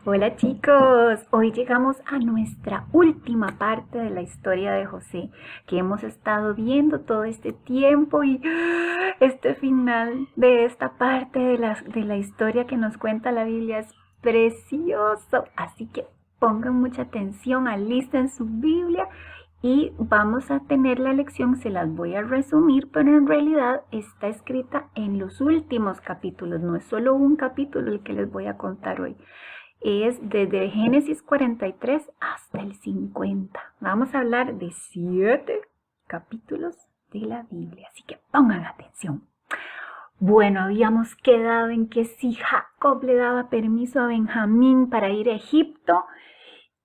Hola chicos, hoy llegamos a nuestra última parte de la historia de José que hemos estado viendo todo este tiempo y este final de esta parte de la historia que nos cuenta la Biblia es precioso, así que pongan mucha atención, alisten su Biblia y vamos a tener la lección, se las voy a resumir, pero en realidad está escrita en los últimos capítulos, no es solo un capítulo el que les voy a contar hoy. Es desde Génesis 43 hasta el 50. Vamos a hablar de 7 capítulos de la Biblia, así que pongan atención. Bueno, habíamos quedado en que si Jacob le daba permiso a Benjamín para ir a Egipto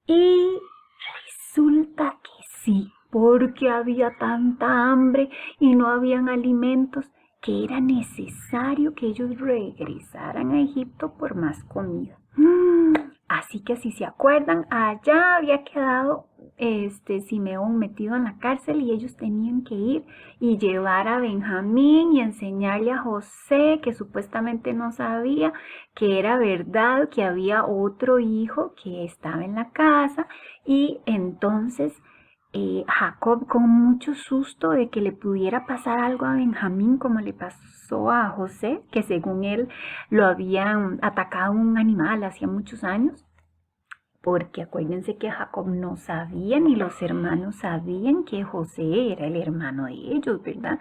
y resulta que sí, porque había tanta hambre y no habían alimentos que era necesario que ellos regresaran a Egipto por más comida. Así que si se acuerdan, allá había quedado Simeón metido en la cárcel y ellos tenían que ir y llevar a Benjamín y enseñarle a José, que supuestamente no sabía que era verdad, que había otro hijo que estaba en la casa. Y entonces Jacob, con mucho susto de que le pudiera pasar algo a Benjamín como le pasó a José, que según él lo habían atacado un animal hacía muchos años, porque acuérdense que Jacob no sabía ni los hermanos sabían que José era el hermano de ellos, ¿verdad?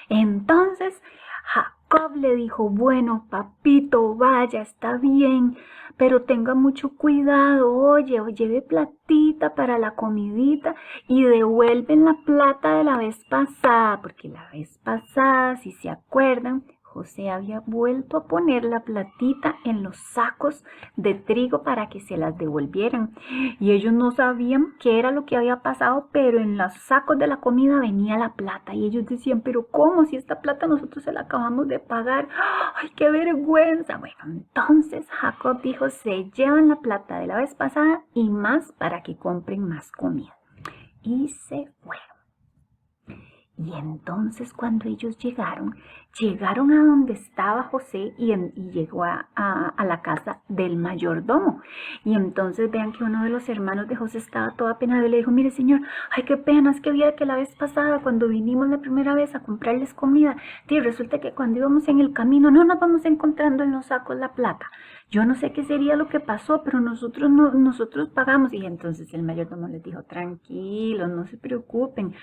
Entonces Jacob le dijo, bueno, papito, vaya, está bien, pero tenga mucho cuidado, oye, lleve platita para la comidita y devuelven la plata de la vez pasada, porque la vez pasada, si se acuerdan, José había vuelto a poner la platita en los sacos de trigo para que se las devolvieran. Y ellos no sabían qué era lo que había pasado, pero en los sacos de la comida venía la plata. Y ellos decían, pero ¿cómo? Si esta plata nosotros se la acabamos de pagar. ¡Ay, qué vergüenza! Bueno, entonces Jacob dijo, se llevan la plata de la vez pasada y más para que compren más comida. Y se fueron. Y entonces cuando ellos llegaron a donde estaba José y llegó a la casa del mayordomo. Y entonces vean que uno de los hermanos de José estaba todo apenado y le dijo, mire señor, ay qué pena, es que viera que la vez pasada cuando vinimos la primera vez a comprarles comida, resulta que cuando íbamos en el camino no nos vamos encontrando en los sacos la plata. Yo no sé qué sería lo que pasó, pero nosotros pagamos. Y entonces el mayordomo les dijo, tranquilos, no se preocupen.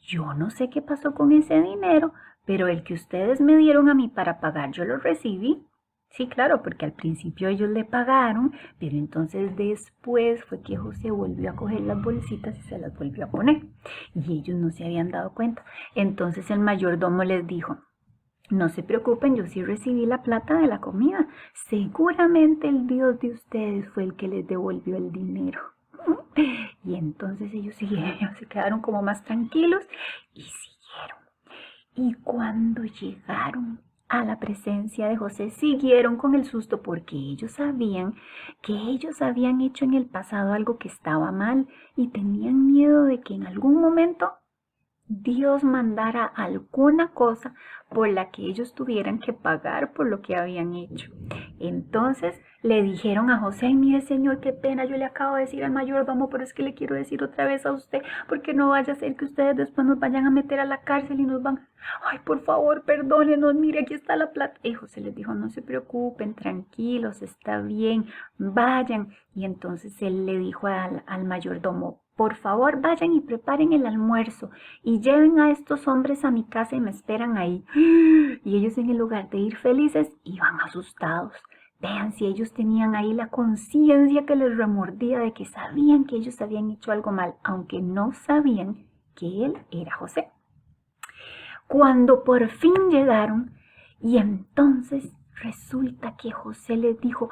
Yo no sé qué pasó con ese dinero, pero el que ustedes me dieron a mí para pagar, yo lo recibí. Sí, claro, porque al principio ellos le pagaron, pero entonces después fue que José volvió a coger las bolsitas y se las volvió a poner. Y ellos no se habían dado cuenta. Entonces el mayordomo les dijo, no se preocupen, yo sí recibí la plata de la comida. Seguramente el Dios de ustedes fue el que les devolvió el dinero. Y entonces ellos siguieron, se quedaron como más tranquilos y siguieron. Y cuando llegaron a la presencia de José, siguieron con el susto porque ellos sabían que ellos habían hecho en el pasado algo que estaba mal y tenían miedo de que en algún momento Dios mandara alguna cosa por la que ellos tuvieran que pagar por lo que habían hecho. Entonces le dijeron a José, ay, mire señor, qué pena, yo le acabo de decir al mayordomo, pero es que le quiero decir otra vez a usted, porque no vaya a ser que ustedes después nos vayan a meter a la cárcel y nos van, ay, por favor, perdónenos, mire, aquí está la plata. Y José les dijo, no se preocupen, tranquilos, está bien, vayan. Y entonces él le dijo al mayordomo, por favor, vayan y preparen el almuerzo y lleven a estos hombres a mi casa y me esperan ahí. Y ellos en el lugar de ir felices, iban asustados. Vean si ellos tenían ahí la conciencia que les remordía de que sabían que ellos habían hecho algo mal, aunque no sabían que él era José. Cuando por fin llegaron, y entonces resulta que José les dijo,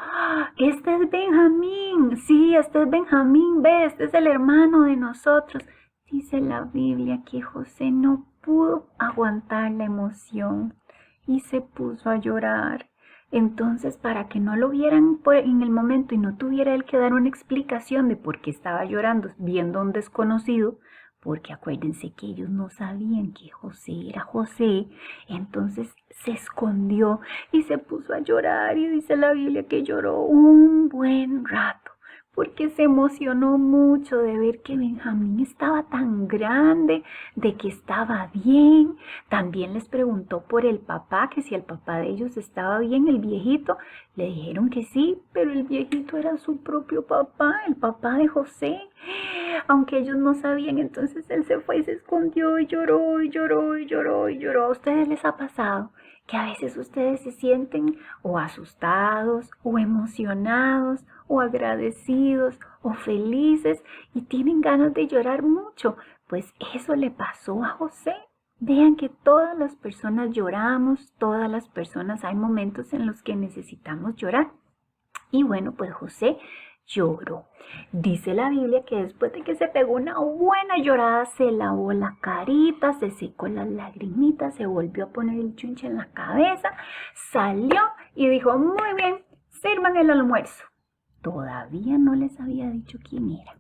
este es Benjamín, sí, este es Benjamín, ve, este es el hermano de nosotros. Dice la Biblia que José no pudo aguantar la emoción y se puso a llorar. Entonces, para que no lo vieran en el momento y no tuviera él que dar una explicación de por qué estaba llorando viendo a un desconocido, porque acuérdense que ellos no sabían que José era José, entonces se escondió y se puso a llorar y dice la Biblia que lloró un buen rato, porque se emocionó mucho de ver que Benjamín estaba tan grande, de que estaba bien. También les preguntó por el papá, que si el papá de ellos estaba bien, el viejito. Le dijeron que sí, pero el viejito era su propio papá, el papá de José. Aunque ellos no sabían, entonces él se fue y se escondió y lloró y lloró y lloró y lloró. ¿A ustedes les ha pasado que a veces ustedes se sienten o asustados o emocionados o agradecidos o felices y tienen ganas de llorar mucho? Pues eso le pasó a José. Vean que todas las personas lloramos, todas las personas hay momentos en los que necesitamos llorar. Y bueno, pues José lloró. Dice la Biblia que después de que se pegó una buena llorada, se lavó la carita, se secó las lagrimitas, se volvió a poner el chunche en la cabeza, salió y dijo, muy bien, sirvan el almuerzo. Todavía no les había dicho quién era.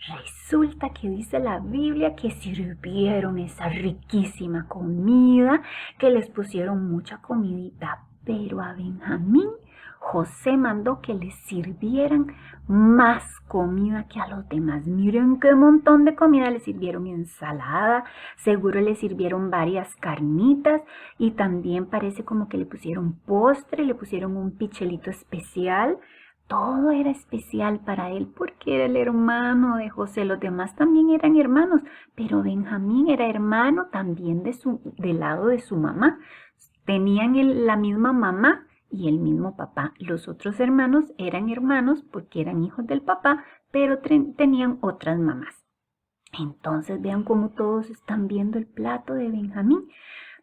Resulta que dice la Biblia que sirvieron esa riquísima comida, que les pusieron mucha comidita, pero a Benjamín José mandó que les sirvieran más comida que a los demás. Miren qué montón de comida les sirvieron: ensalada, seguro les sirvieron varias carnitas y también parece como que le pusieron postre, le pusieron un pichelito especial. Todo era especial para él porque era el hermano de José. Los demás también eran hermanos, pero Benjamín era hermano también del lado de su mamá. Tenían la misma mamá y el mismo papá. Los otros hermanos eran hermanos porque eran hijos del papá, pero tenían otras mamás. Entonces vean cómo todos están viendo el plato de Benjamín.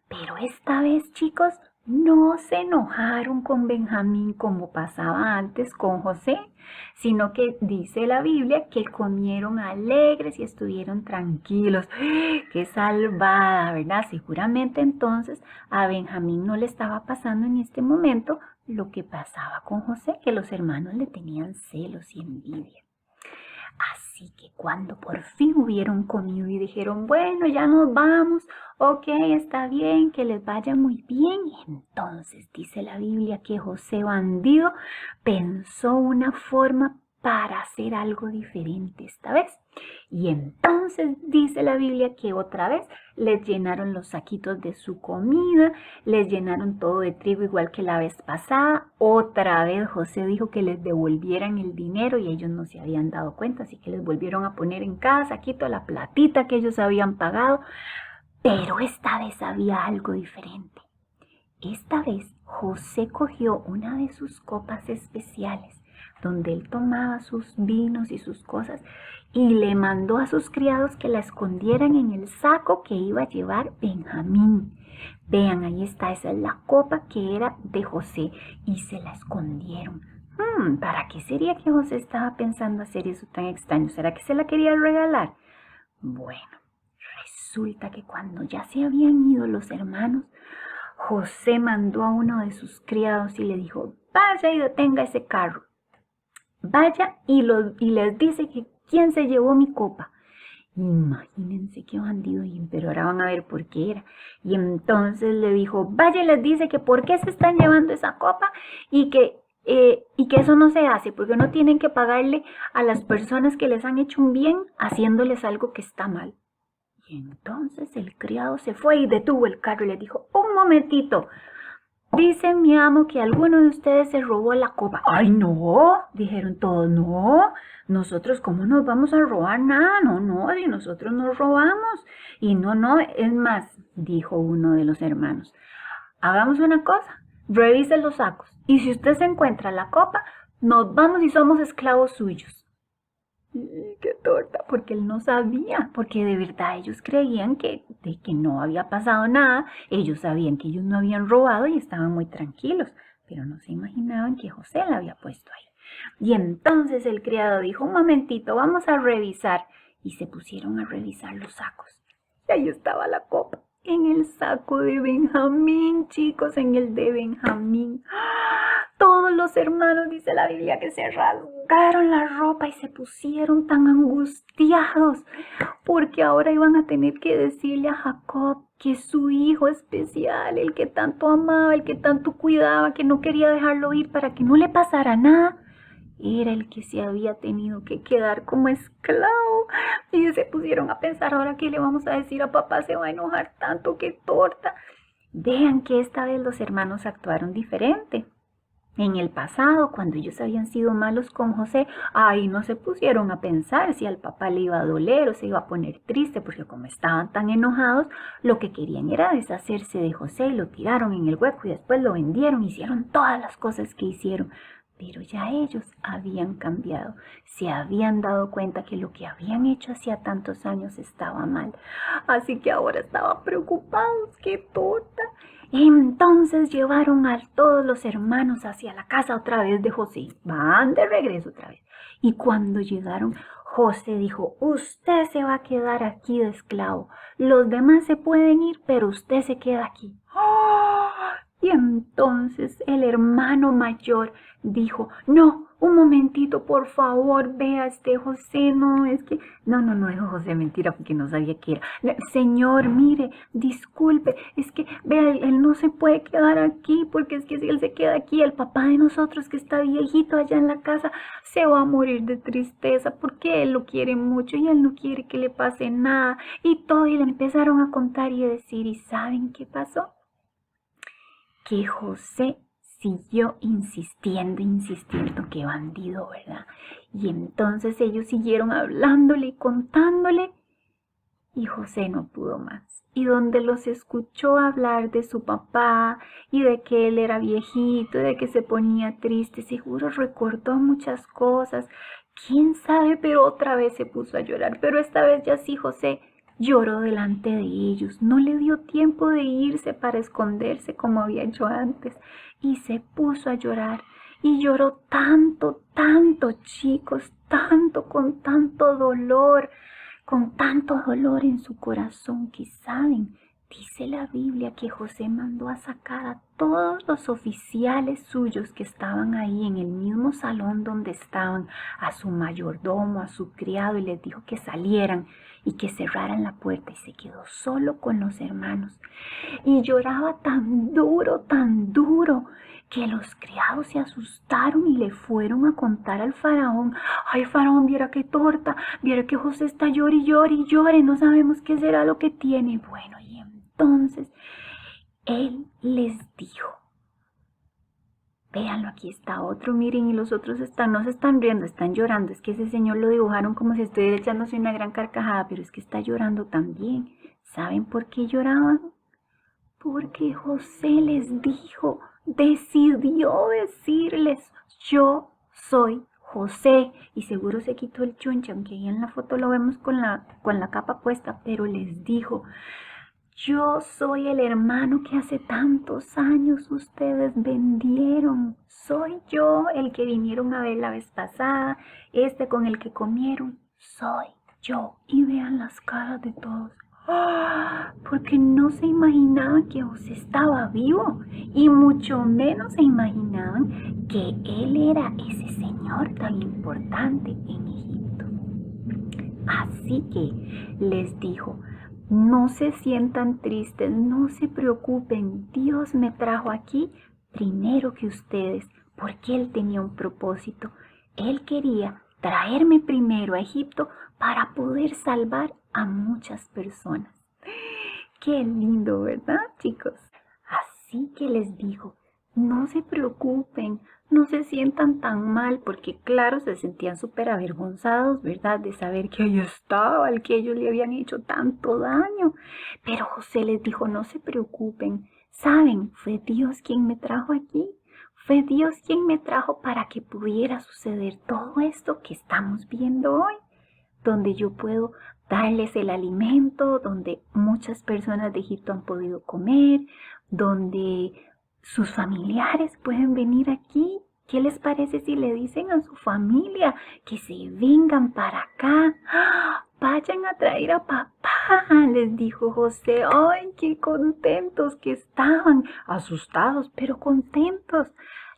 Pero esta vez, chicos, no se enojaron con Benjamín como pasaba antes con José, sino que dice la Biblia que comieron alegres y estuvieron tranquilos. ¡Qué salvada!, ¿verdad? Seguramente entonces a Benjamín no le estaba pasando en este momento lo que pasaba con José, que los hermanos le tenían celos y envidia. Así que cuando por fin hubieron comido y dijeron, bueno, ya nos vamos, ok, está bien, que les vaya muy bien. Entonces dice la Biblia que José bandido pensó una forma para hacer algo diferente esta vez. Y entonces dice la Biblia que otra vez les llenaron los saquitos de su comida, les llenaron todo de trigo igual que la vez pasada. Otra vez José dijo que les devolvieran el dinero y ellos no se habían dado cuenta, así que les volvieron a poner en cada saquito la platita que ellos habían pagado. Pero esta vez había algo diferente. Esta vez José cogió una de sus copas especiales donde él tomaba sus vinos y sus cosas y le mandó a sus criados que la escondieran en el saco que iba a llevar Benjamín. Vean, ahí está, esa es la copa que era de José y se la escondieron. ¿Para qué sería que José estaba pensando hacer eso tan extraño? ¿Será que se la quería regalar? Bueno, resulta que cuando ya se habían ido los hermanos, José mandó a uno de sus criados y le dijo, vaya y detenga ese carro. Vaya y les dice que quién se llevó mi copa. Imagínense qué bandido, pero ahora van a ver por qué era. Y entonces le dijo, vaya y les dice que por qué se están llevando esa copa y que eso no se hace, porque no tienen que pagarle a las personas que les han hecho un bien haciéndoles algo que está mal. Y entonces el criado se fue y detuvo el carro y le dijo, un momentito, dice mi amo que alguno de ustedes se robó la copa. ¡Ay, no! Dijeron todos, no, nosotros cómo nos vamos a robar nada, no, si nosotros nos robamos. Y no, es más, dijo uno de los hermanos, hagamos una cosa, revisen los sacos y si usted se encuentra la copa, nos vamos y somos esclavos suyos. ¡Qué torta! Porque él no sabía, porque de verdad ellos creían que no había pasado nada, ellos sabían que ellos no habían robado y estaban muy tranquilos, pero no se imaginaban que José la había puesto ahí. Y entonces el criado dijo, un momentito, vamos a revisar, y se pusieron a revisar los sacos. Y ahí estaba la copa, en el saco de Benjamín, chicos, en el de Benjamín. Todos los hermanos, dice la Biblia, que se rasgaron la ropa y se pusieron tan angustiados porque ahora iban a tener que decirle a Jacob que su hijo especial, el que tanto amaba, el que tanto cuidaba, que no quería dejarlo ir para que no le pasara nada, era el que se había tenido que quedar como esclavo. Y se pusieron a pensar, ahora qué le vamos a decir a papá, se va a enojar tanto, qué torta. Vean que esta vez los hermanos actuaron diferente. En el pasado, cuando ellos habían sido malos con José, ahí no se pusieron a pensar si al papá le iba a doler o se iba a poner triste, porque como estaban tan enojados, lo que querían era deshacerse de José y lo tiraron en el hueco y después lo vendieron, hicieron todas las cosas que hicieron. Pero ya ellos habían cambiado, se habían dado cuenta que lo que habían hecho hacía tantos años estaba mal. Así que ahora estaban preocupados, qué torta. Entonces llevaron a todos los hermanos hacia la casa otra vez de José. Van de regreso otra vez. Y cuando llegaron, José dijo, usted se va a quedar aquí de esclavo. Los demás se pueden ir, pero usted se queda aquí. ¡Oh! Y entonces el hermano mayor dijo, no, un momentito, por favor, vea José, no, es que, no, dijo José, mentira, porque no sabía qué era. Señor, mire, disculpe, es que, vea, él no se puede quedar aquí, porque es que si él se queda aquí, el papá de nosotros, que está viejito allá en la casa, se va a morir de tristeza, porque él lo quiere mucho y él no quiere que le pase nada, y todo, y le empezaron a contar y a decir, ¿y saben qué pasó? Que José siguió insistiendo, qué bandido, ¿verdad? Y entonces ellos siguieron hablándole y contándole, y José no pudo más. Y donde los escuchó hablar de su papá y de que él era viejito, de que se ponía triste, seguro recordó muchas cosas, quién sabe, pero otra vez se puso a llorar. Pero esta vez ya sí José lloró delante de ellos, no le dio tiempo de irse para esconderse como había hecho antes, y se puso a llorar, y lloró tanto, chicos, tanto, con tanto dolor en su corazón, que saben, dice la Biblia que José mandó a sacar a todos los oficiales suyos que estaban ahí en el mismo salón donde estaban, a su mayordomo, a su criado, y les dijo que salieran y que cerraran la puerta, y se quedó solo con los hermanos. Y lloraba tan duro, que los criados se asustaron y le fueron a contar al faraón. Ay, faraón, viera qué torta, viera que José está llore y llore, no sabemos qué será lo que tiene. Bueno, y entonces él les dijo, véanlo, aquí está otro, miren, y los otros no se están riendo, están llorando. Es que ese señor lo dibujaron como si estuviera echándose una gran carcajada, pero es que está llorando también. ¿Saben por qué lloraban? Porque José les dijo, decidió decirles, yo soy José. Y seguro se quitó el chunche, aunque ahí en la foto lo vemos con la capa puesta, pero les dijo, yo soy el hermano que hace tantos años ustedes vendieron. Soy yo el que vinieron a ver la vez pasada, con el que comieron. Soy yo. Y vean las caras de todos. Porque no se imaginaban que José estaba vivo, y mucho menos se imaginaban que él era ese señor tan importante en Egipto. Así que les dijo, no se sientan tristes, no se preocupen, Dios me trajo aquí primero que ustedes, porque Él tenía un propósito. Él quería traerme primero a Egipto para poder salvar a muchas personas. Qué lindo, ¿verdad, chicos? Así que les dijo, no se preocupen, no se sientan tan mal, porque claro, se sentían súper avergonzados, ¿verdad? De saber que ahí estaba el que ellos le habían hecho tanto daño. Pero José les dijo, no se preocupen, ¿saben? Fue Dios quien me trajo aquí. Fue Dios quien me trajo para que pudiera suceder todo esto que estamos viendo hoy, donde yo puedo darles el alimento, donde muchas personas de Egipto han podido comer, donde sus familiares pueden venir aquí. ¿Qué les parece si le dicen a su familia que se vengan para acá? Vayan a traer a papá, les dijo José. ¡Ay, qué contentos que estaban! Asustados, pero contentos.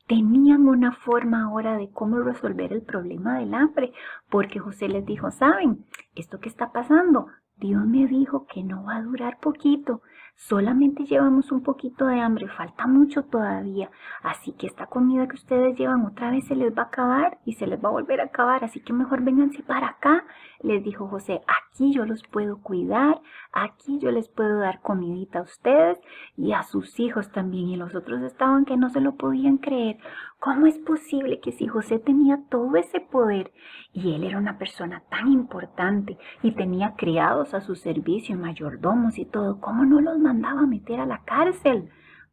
Tenían una forma ahora de cómo resolver el problema del hambre, porque José les dijo, ¿saben? Esto que está pasando, Dios me dijo que no va a durar poquito. solamente llevamos un poquito de hambre, falta mucho todavía, así que esta comida que ustedes llevan otra vez se les va a acabar y se les va a volver a acabar, así que mejor vénganse para acá, les dijo José, aquí yo los puedo cuidar, aquí yo les puedo dar comidita a ustedes y a sus hijos también. Y los otros estaban que no se lo podían creer. ¿Cómo es posible que si José tenía todo ese poder y él era una persona tan importante y tenía criados a su servicio, mayordomos y todo, cómo no los mandaba a meter a la cárcel?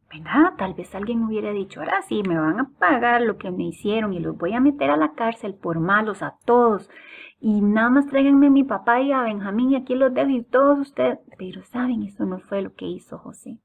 ¿Verdad? Tal vez alguien hubiera dicho, ahora sí, me van a pagar lo que me hicieron y los voy a meter a la cárcel por malos a todos. Y nada más tráiganme a mi papá y a Benjamín y aquí los dejo y todos ustedes. Pero saben, eso no fue lo que hizo José.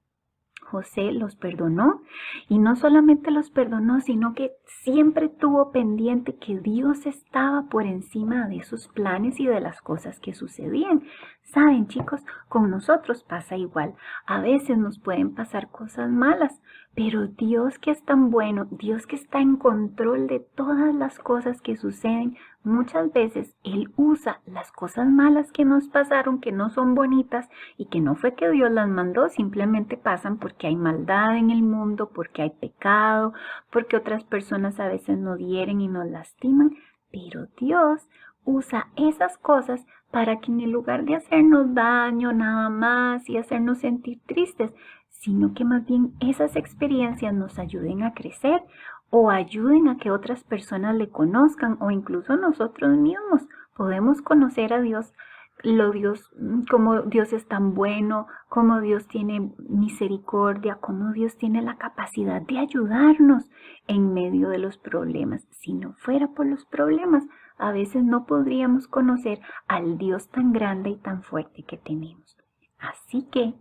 José los perdonó y no solamente los perdonó, sino que siempre tuvo pendiente que Dios estaba por encima de sus planes y de las cosas que sucedían. Saben, chicos, con nosotros pasa igual. A veces nos pueden pasar cosas malas, pero Dios que es tan bueno, Dios que está en control de todas las cosas que suceden, muchas veces Él usa las cosas malas que nos pasaron, que no son bonitas y que no fue que Dios las mandó, simplemente pasan porque hay maldad en el mundo, porque hay pecado, porque otras personas a veces nos hieren y nos lastiman, pero Dios usa esas cosas para que en el lugar de hacernos daño nada más y hacernos sentir tristes, sino que más bien esas experiencias nos ayuden a crecer o ayuden a que otras personas le conozcan o incluso nosotros mismos podemos conocer a Dios, como Dios es tan bueno, como Dios tiene misericordia, como Dios tiene la capacidad de ayudarnos en medio de los problemas. Si no fuera por los problemas, a veces no podríamos conocer al Dios tan grande y tan fuerte que tenemos. Así que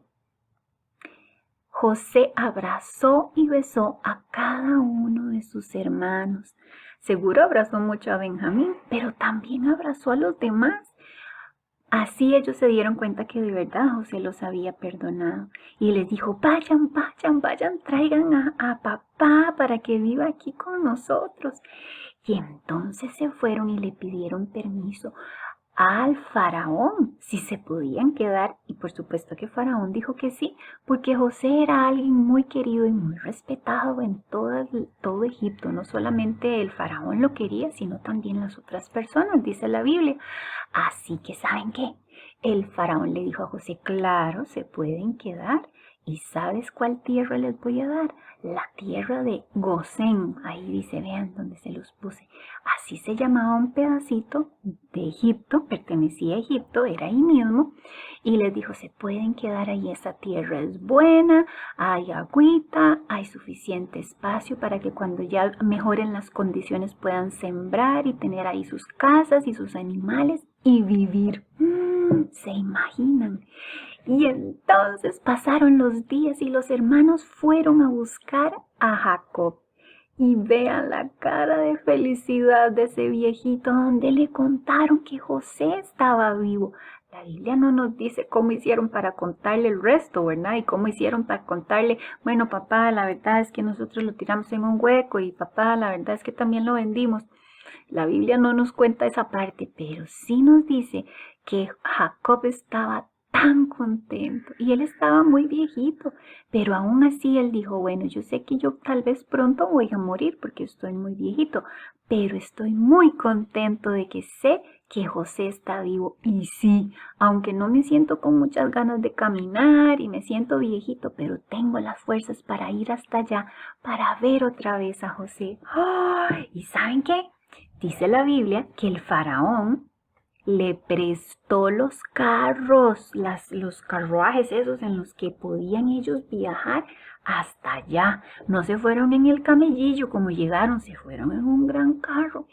José abrazó y besó a cada uno de sus hermanos. Seguro abrazó mucho a Benjamín, pero también abrazó a los demás. Así ellos se dieron cuenta que de verdad José los había perdonado y les dijo, vayan, traigan a papá para que viva aquí con nosotros. Y entonces se fueron y le pidieron permiso al faraón si se podían quedar y por supuesto que Faraón dijo que sí, porque José era alguien muy querido y muy respetado en todo Egipto. No solamente el faraón lo quería, sino también las otras personas, dice la Biblia. Así que ¿saben qué? El faraón le dijo a José, claro, se pueden quedar. ¿Y sabes cuál tierra les voy a dar? La tierra de Gosén. Ahí dice, vean donde se los puse. Así se llamaba un pedacito de Egipto, pertenecía a Egipto, era ahí mismo. Y les dijo, se pueden quedar ahí, esa tierra es buena, hay agüita, hay suficiente espacio para que cuando ya mejoren las condiciones puedan sembrar y tener ahí sus casas y sus animales y vivir. ¿Se imaginan? Y entonces pasaron los días y los hermanos fueron a buscar a Jacob. Y vean la cara de felicidad de ese viejito donde le contaron que José estaba vivo. La Biblia no nos dice cómo hicieron para contarle el resto, ¿verdad? Y cómo hicieron para contarle, bueno, papá, la verdad es que nosotros lo tiramos en un hueco y papá, la verdad es que también lo vendimos. La Biblia no nos cuenta esa parte, pero sí nos dice que Jacob estaba tan contento y él estaba muy viejito, pero aún así él dijo, bueno, yo sé que yo tal vez pronto voy a morir porque estoy muy viejito, pero estoy muy contento de que sé que José está vivo. Y sí, aunque no me siento con muchas ganas de caminar y me siento viejito, pero tengo las fuerzas para ir hasta allá, para ver otra vez a José. ¡Oh! ¿Y saben qué? Dice la Biblia que el faraón le prestó los carros, los carruajes esos en los que podían ellos viajar hasta allá. No se fueron en el camellillo como llegaron, se fueron en un gran carro.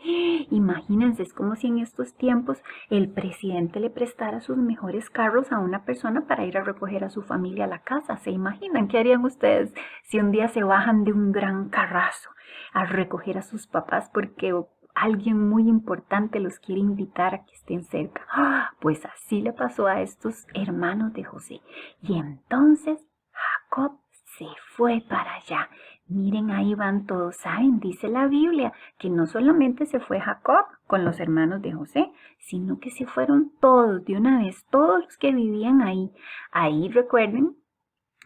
Imagínense, es como si en estos tiempos el presidente le prestara sus mejores carros a una persona para ir a recoger a su familia a la casa. ¿Se imaginan qué harían ustedes si un día se bajan de un gran carrazo a recoger a sus papás porque alguien muy importante los quiere invitar a que estén cerca? Pues así le pasó a estos hermanos de José. Y entonces Jacob se fue para allá. Miren, ahí van todos. ¿Saben? Dice la Biblia que no solamente se fue Jacob con los hermanos de José, sino que se fueron todos de una vez, todos los que vivían ahí. Ahí recuerden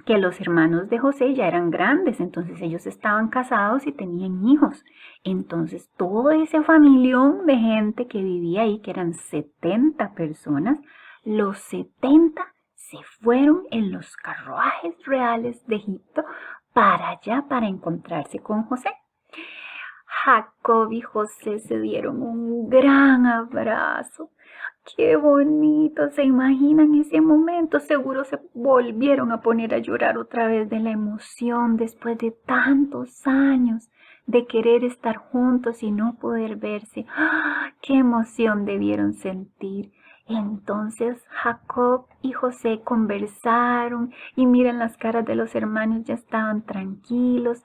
que los hermanos de José ya eran grandes, entonces ellos estaban casados y tenían hijos. Entonces todo ese familión de gente que vivía ahí, que eran 70 personas, los 70 se fueron en los carruajes reales de Egipto para allá para encontrarse con José. Jacob y José se dieron un gran abrazo. ¡Qué bonito! ¿Se imaginan ese momento? Seguro se volvieron a poner a llorar otra vez de la emoción después de tantos años de querer estar juntos y no poder verse. ¡Ah! ¡Qué emoción debieron sentir! Entonces Jacob y José conversaron y miran las caras de los hermanos, ya estaban tranquilos,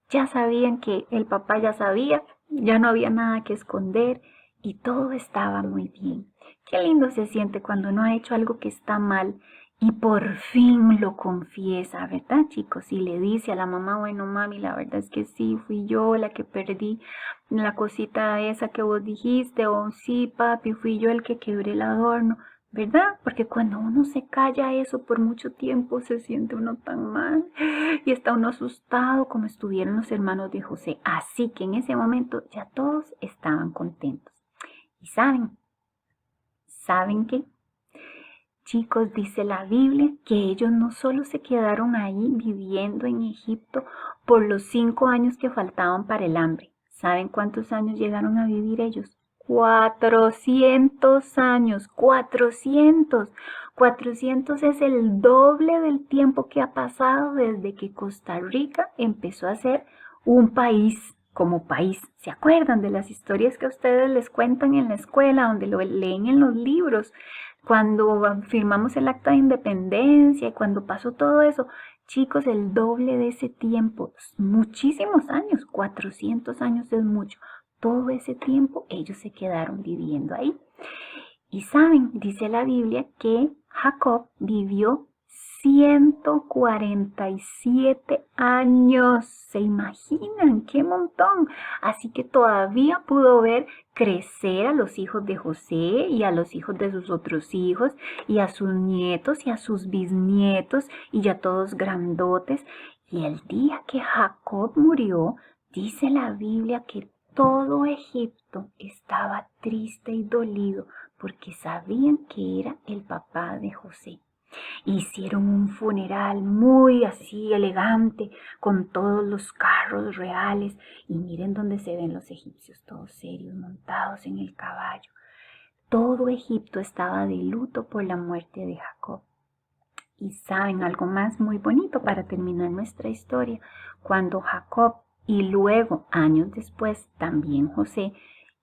ya sabían que el papá ya sabía, ya no había nada que esconder y todo estaba muy bien. Qué lindo se siente cuando uno ha hecho algo que está mal y por fin lo confiesa, ¿verdad, chicos? Y le dice a la mamá, bueno, mami, la verdad es que sí, fui yo la que perdí la cosita esa que vos dijiste, o sí, papi, fui yo el que quebré el adorno, ¿verdad? Porque cuando uno se calla eso por mucho tiempo se siente uno tan mal y está uno asustado como estuvieron los hermanos de José. Así que en ese momento ya todos estaban contentos. ¿Y saben qué? Chicos, dice la Biblia que ellos no solo se quedaron ahí viviendo en Egipto por los 5 años que faltaban para el hambre. ¿Saben cuántos años llegaron a vivir ellos? 400 años, 400. 400 es el doble del tiempo que ha pasado desde que Costa Rica empezó a ser un país como país. ¿Se acuerdan de las historias que a ustedes les cuentan en la escuela, donde lo leen en los libros? Cuando firmamos el acta de independencia y cuando pasó todo eso, chicos, el doble de ese tiempo, muchísimos años, 400 años es mucho. Todo ese tiempo ellos se quedaron viviendo ahí. Y saben, dice la Biblia que Jacob vivió 147 años. ¿Se imaginan? ¡Qué montón! Así que todavía pudo ver crecer a los hijos de José y a los hijos de sus otros hijos y a sus nietos y a sus bisnietos y ya todos grandotes. Y el día que Jacob murió, dice la Biblia que todo Egipto estaba triste y dolido porque sabían que era el papá de José. Hicieron un funeral muy así elegante con todos los carros reales y miren dónde se ven los egipcios todos serios montados en el caballo. Todo Egipto estaba de luto por la muerte de Jacob. Y saben algo más muy bonito para terminar nuestra historia. Cuando Jacob y luego años después también José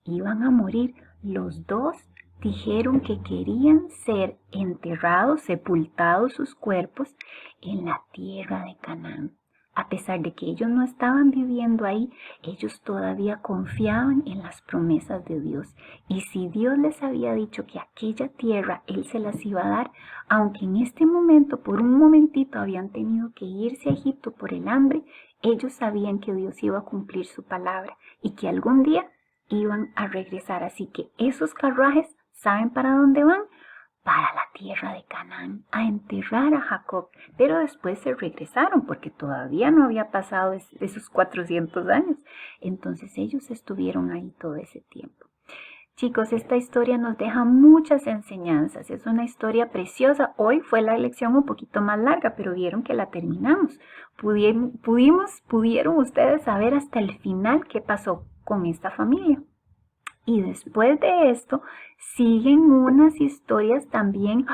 iban a morir, los dos dijeron que querían ser enterrados, sepultados sus cuerpos en la tierra de Canaán. A pesar de que ellos no estaban viviendo ahí, ellos todavía confiaban en las promesas de Dios. Y si Dios les había dicho que aquella tierra Él se las iba a dar, aunque en este momento, por un momentito, habían tenido que irse a Egipto por el hambre, ellos sabían que Dios iba a cumplir su palabra y que algún día iban a regresar. Así que esos carruajes, ¿saben para dónde van? Para la tierra de Canaán, a enterrar a Jacob. Pero después se regresaron porque todavía no había pasado esos 400 años. Entonces ellos estuvieron ahí todo ese tiempo. Chicos, esta historia nos deja muchas enseñanzas. Es una historia preciosa. Hoy fue la lección un poquito más larga, pero vieron que la terminamos. Pudieron ustedes saber hasta el final qué pasó con esta familia. Y después de esto siguen unas historias también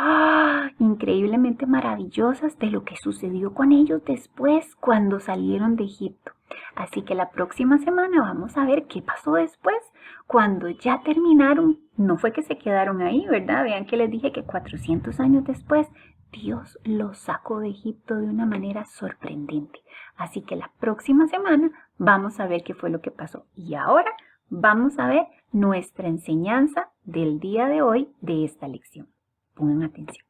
increíblemente maravillosas de lo que sucedió con ellos después cuando salieron de Egipto. Así que la próxima semana vamos a ver qué pasó después cuando ya terminaron. No fue que se quedaron ahí, ¿verdad? Vean que les dije que 400 años después Dios los sacó de Egipto de una manera sorprendente. Así que la próxima semana vamos a ver qué fue lo que pasó. Y ahora vamos a ver nuestra enseñanza del día de hoy de esta lección. Pongan atención.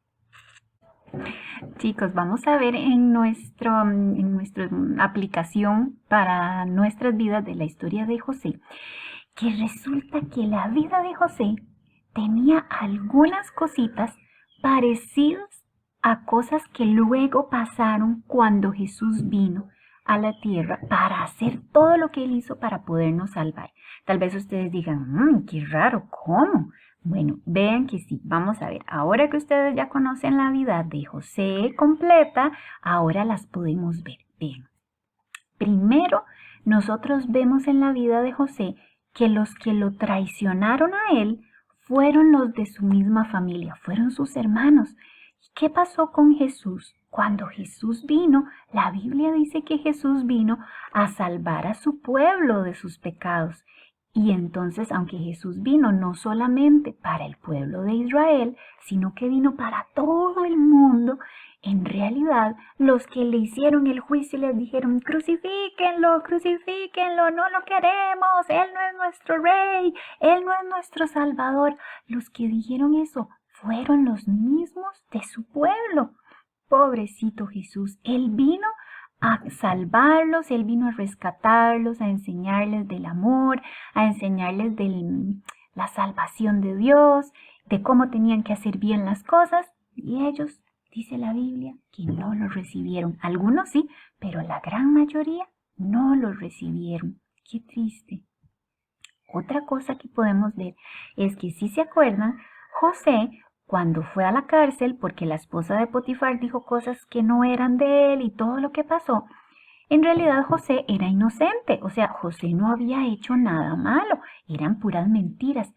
Chicos, vamos a ver en nuestra aplicación para nuestras vidas de la historia de José, que resulta que la vida de José tenía algunas cositas parecidas a cosas que luego pasaron cuando Jesús vino a la tierra para hacer todo lo que Él hizo para podernos salvar. Tal vez ustedes digan, qué raro, ¿cómo? Bueno, vean que sí, vamos a ver, ahora que ustedes ya conocen la vida de José completa, ahora las podemos ver. Vean, primero nosotros vemos en la vida de José que los que lo traicionaron a él fueron los de su misma familia, fueron sus hermanos. ¿Y qué pasó con Jesús? Cuando Jesús vino, la Biblia dice que Jesús vino a salvar a su pueblo de sus pecados. Y entonces, aunque Jesús vino no solamente para el pueblo de Israel, sino que vino para todo el mundo, en realidad los que le hicieron el juicio les dijeron, crucifíquenlo, crucifíquenlo, no lo queremos, Él no es nuestro rey, Él no es nuestro salvador. Los que dijeron eso fueron los mismos de su pueblo. Pobrecito Jesús, Él vino a salvarlos, Él vino a rescatarlos, a enseñarles del amor, a enseñarles de la salvación de Dios, de cómo tenían que hacer bien las cosas, y ellos, dice la Biblia, que no lo recibieron. Algunos sí, pero la gran mayoría no lo recibieron. Qué triste. Otra cosa que podemos ver es que, si se acuerdan, José, cuando fue a la cárcel porque la esposa de Potifar dijo cosas que no eran de él y todo lo que pasó, en realidad José era inocente, o sea, José no había hecho nada malo, eran puras mentiras.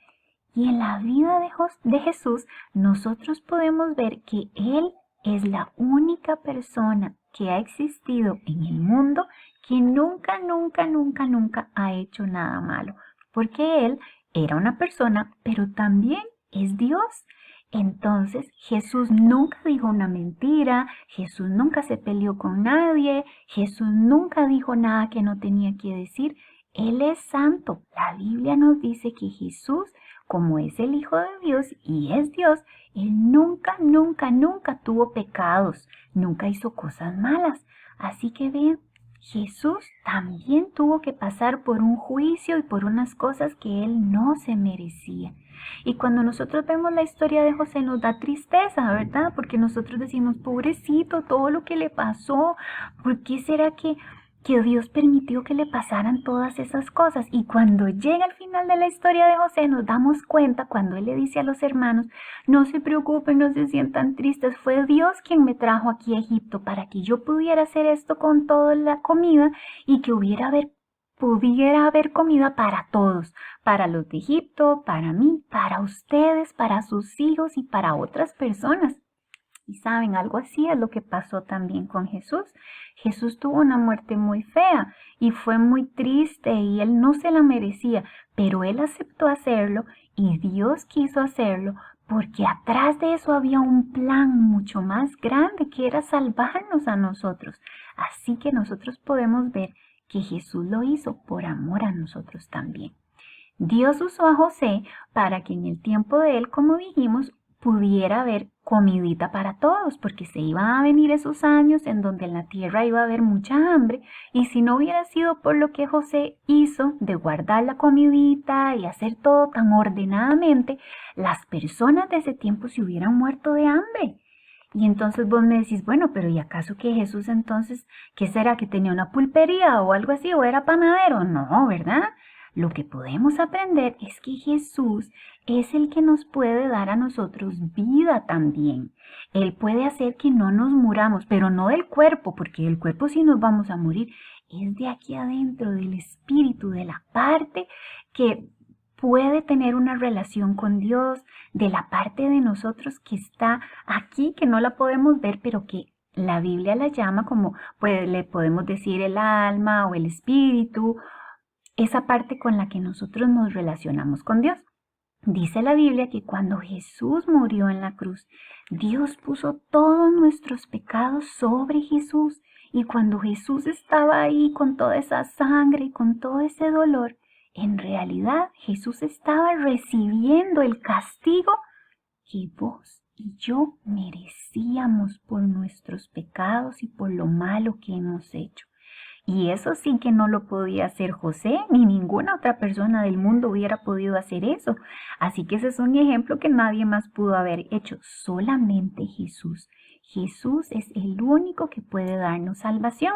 Y en la vida de Jesús nosotros podemos ver que Él es la única persona que ha existido en el mundo que nunca, nunca, nunca, nunca ha hecho nada malo, porque Él era una persona, pero también es Dios. Entonces Jesús nunca dijo una mentira, Jesús nunca se peleó con nadie, Jesús nunca dijo nada que no tenía que decir. Él es santo. La Biblia nos dice que Jesús, como es el Hijo de Dios y es Dios, Él nunca, nunca, nunca tuvo pecados, nunca hizo cosas malas. Así que vean, Jesús también tuvo que pasar por un juicio y por unas cosas que Él no se merecía. Y cuando nosotros vemos la historia de José nos da tristeza, ¿verdad? Porque nosotros decimos, pobrecito, todo lo que le pasó, ¿por qué será que Dios permitió que le pasaran todas esas cosas? Y cuando llega al final de la historia de José nos damos cuenta, cuando él le dice a los hermanos, no se preocupen, no se sientan tristes, fue Dios quien me trajo aquí a Egipto para que yo pudiera hacer esto con toda la comida y que pudiera haber comida para todos, para los de Egipto, para mí, para ustedes, para sus hijos y para otras personas. Y saben, algo así es lo que pasó también con Jesús. Jesús tuvo una muerte muy fea y fue muy triste y él no se la merecía, pero él aceptó hacerlo y Dios quiso hacerlo porque atrás de eso había un plan mucho más grande que era salvarnos a nosotros. Así que nosotros podemos ver que Jesús lo hizo por amor a nosotros también. Dios usó a José para que en el tiempo de él, como dijimos, pudiera haber comidita para todos, porque se iban a venir esos años en donde en la tierra iba a haber mucha hambre, y si no hubiera sido por lo que José hizo de guardar la comidita y hacer todo tan ordenadamente, las personas de ese tiempo se hubieran muerto de hambre. Y entonces vos me decís, bueno, pero ¿y acaso que Jesús entonces, qué será, que tenía una pulpería o algo así, o era panadero? No, ¿verdad? Lo que podemos aprender es que Jesús es el que nos puede dar a nosotros vida también. Él puede hacer que no nos muramos, pero no del cuerpo, porque del cuerpo sí nos vamos a morir. Es de aquí adentro, del espíritu, de la parte que puede tener una relación con Dios, de la parte de nosotros que está aquí, que no la podemos ver, pero que la Biblia la llama como, pues le podemos decir el alma o el espíritu, esa parte con la que nosotros nos relacionamos con Dios. Dice la Biblia que cuando Jesús murió en la cruz, Dios puso todos nuestros pecados sobre Jesús. Y cuando Jesús estaba ahí con toda esa sangre y con todo ese dolor, en realidad Jesús estaba recibiendo el castigo que vos y yo merecíamos por nuestros pecados y por lo malo que hemos hecho. Y eso sí que no lo podía hacer José, ni ninguna otra persona del mundo hubiera podido hacer eso. Así que ese es un ejemplo que nadie más pudo haber hecho, solamente Jesús. Jesús es el único que puede darnos salvación.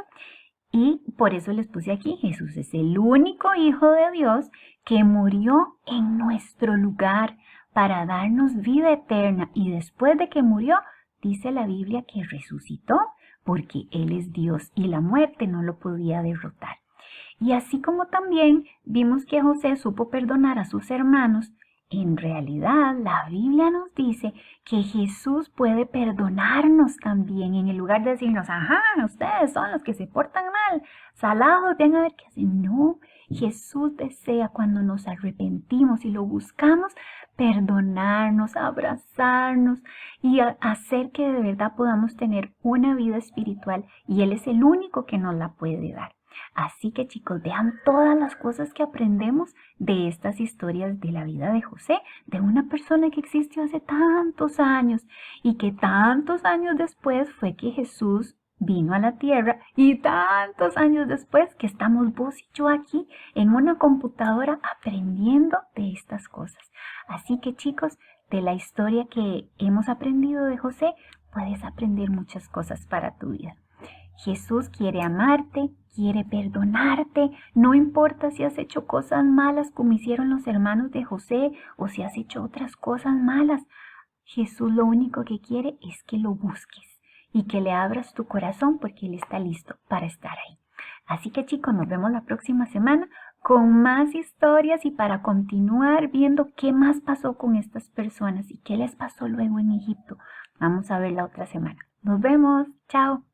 Y por eso les puse aquí, Jesús es el único Hijo de Dios que murió en nuestro lugar para darnos vida eterna. Y después de que murió, dice la Biblia que resucitó, porque Él es Dios y la muerte no lo podía derrotar. Y así como también vimos que José supo perdonar a sus hermanos, en realidad la Biblia nos dice que Jesús puede perdonarnos también, en el lugar de decirnos, ajá, ustedes son los que se portan mal, salados, ven a ver qué hacen. No, Jesús desea cuando nos arrepentimos y lo buscamos, perdonarnos, abrazarnos y hacer que de verdad podamos tener una vida espiritual, y Él es el único que nos la puede dar. Así que chicos, vean todas las cosas que aprendemos de estas historias de la vida de José, de una persona que existió hace tantos años y que tantos años después fue que Jesús vino a la tierra, y tantos años después que estamos vos y yo aquí en una computadora aprendiendo de estas cosas. Así que chicos, de la historia que hemos aprendido de José, puedes aprender muchas cosas para tu vida. Jesús quiere amarte, quiere perdonarte, no importa si has hecho cosas malas como hicieron los hermanos de José o si has hecho otras cosas malas. Jesús lo único que quiere es que lo busques y que le abras tu corazón, porque Él está listo para estar ahí. Así que chicos, nos vemos la próxima semana con más historias y para continuar viendo qué más pasó con estas personas y qué les pasó luego en Egipto. Vamos a ver la otra semana. Nos vemos. Chao.